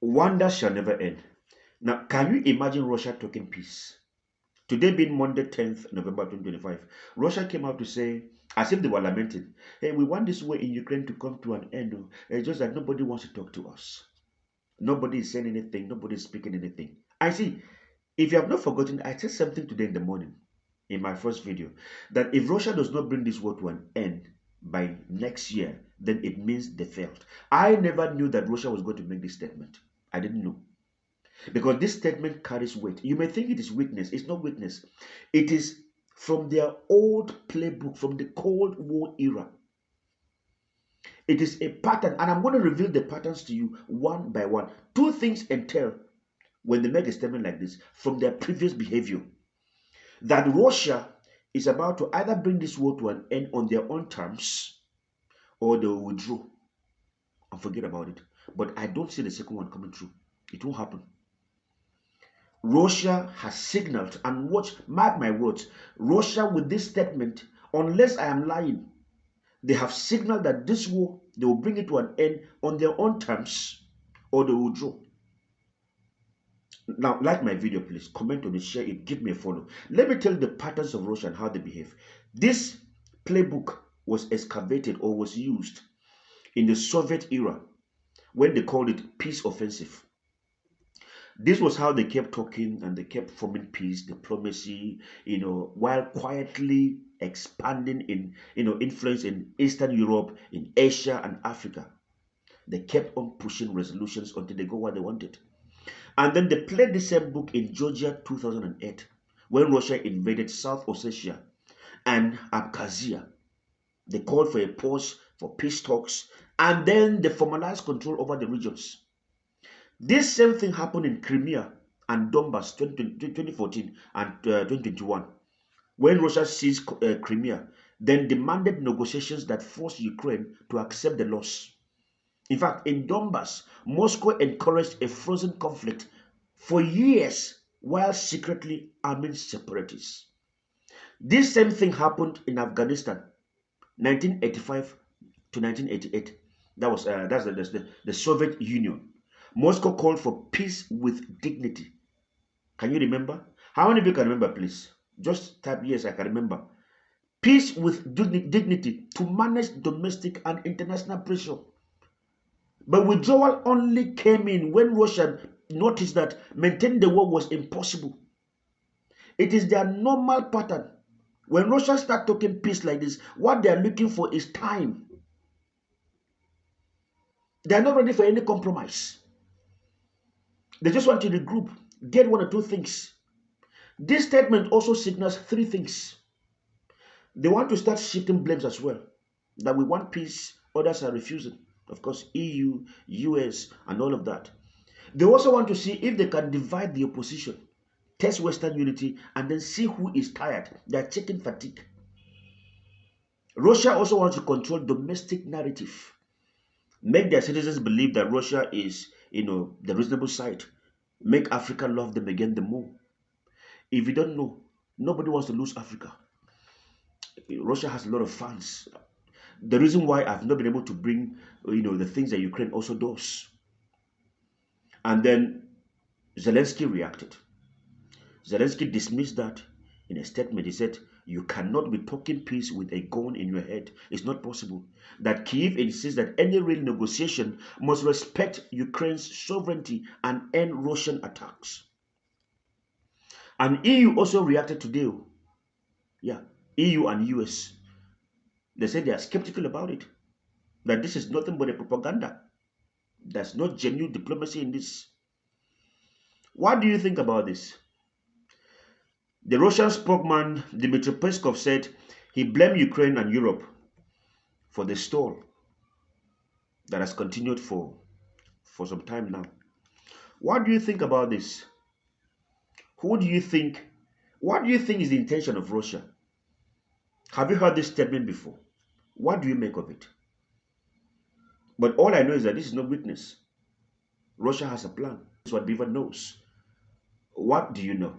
Wonder shall never end. Now, can you imagine Russia talking peace? Today being Monday, 10th November 2025, Russia came out to say, as if they were lamenting, hey, we want this war in Ukraine to come to an end. It's just that nobody wants to talk to us. Nobody is saying anything. Nobody is speaking anything. I see. If you have not forgotten, I said something today in the morning in my first video that if Russia does not bring this war to an end by next year, then it means they failed. I never knew that Russia was going to make this statement. I didn't know. Because this statement carries weight. You may think it is weakness. It's not weakness. It is from their old playbook, from the Cold War era. It is a pattern, and I'm going to reveal the patterns to you one by one. Two things entail when they make a statement like this from their previous behavior. That Russia is about to either bring this war to an end on their own terms or they will withdraw and forget about it. But I don't see the second one coming true. It won't happen. Russia has signaled, and watch, mark my words, Russia with this statement, unless I am lying, they have signaled that this war, they will bring it to an end on their own terms or they will withdraw. Now, like my video, please, comment on it, share it, give me a follow. Let me tell you the patterns of Russia and how they behave. This playbook was excavated or was used in the Soviet era when they called it peace offensive. This was how they kept talking and they kept forming peace, diplomacy, while quietly expanding in, influence in Eastern Europe, in Asia and Africa. They kept on pushing resolutions until they got what they wanted. And then they played the same book in Georgia 2008 when Russia invaded South Ossetia and Abkhazia. They called for a pause for peace talks and then they formalized control over the regions. This same thing happened in Crimea and Donbass 2014 and 2021 when Russia seized Crimea, then demanded negotiations that forced Ukraine to accept the loss. In fact, in Donbass, Moscow encouraged a frozen conflict for years while secretly arming separatists. This same thing happened in Afghanistan, 1985 to 1988. That's the Soviet Union. Moscow called for peace with dignity. Can you remember? How many of you can remember, please? Just type yes, I can remember. Peace with dignity to manage domestic and international pressure. But withdrawal only came in when Russia noticed that maintaining the war was impossible. It is their normal pattern. When Russia starts talking peace like this, what they are looking for is time. They are not ready for any compromise. They just want to regroup, get one or two things. This statement also signals three things. They want to start shifting blames as well. That we want peace, others are refusing. Of course, EU, US, and all of that. They also want to see if they can divide the opposition, test Western unity, and then see who is tired. They are checking fatigue. Russia also wants to control domestic narrative. Make their citizens believe that Russia is, the reasonable side. Make Africa love them again the more. If you don't know, nobody wants to lose Africa. Russia has a lot of fans. The reason why I've not been able to bring, the things that Ukraine also does. And then Zelensky reacted. Zelensky dismissed that in a statement. He said, you cannot be talking peace with a gun in your head. It's not possible. That Kyiv insists that any real negotiation must respect Ukraine's sovereignty and end Russian attacks. And EU also reacted today. Yeah, EU and US. They said they are skeptical about it. That this is nothing but a propaganda. There's no genuine diplomacy in this. What do you think about this? The Russian spokesman Dmitry Peskov said he blamed Ukraine and Europe for the stall that has continued for some time now. What do you think about this? What do you think is the intention of Russia? Have you heard this statement before? What do you make of it? But all I know is that this is no weakness. Russia has a plan. That's what Bivan knows. What do you know?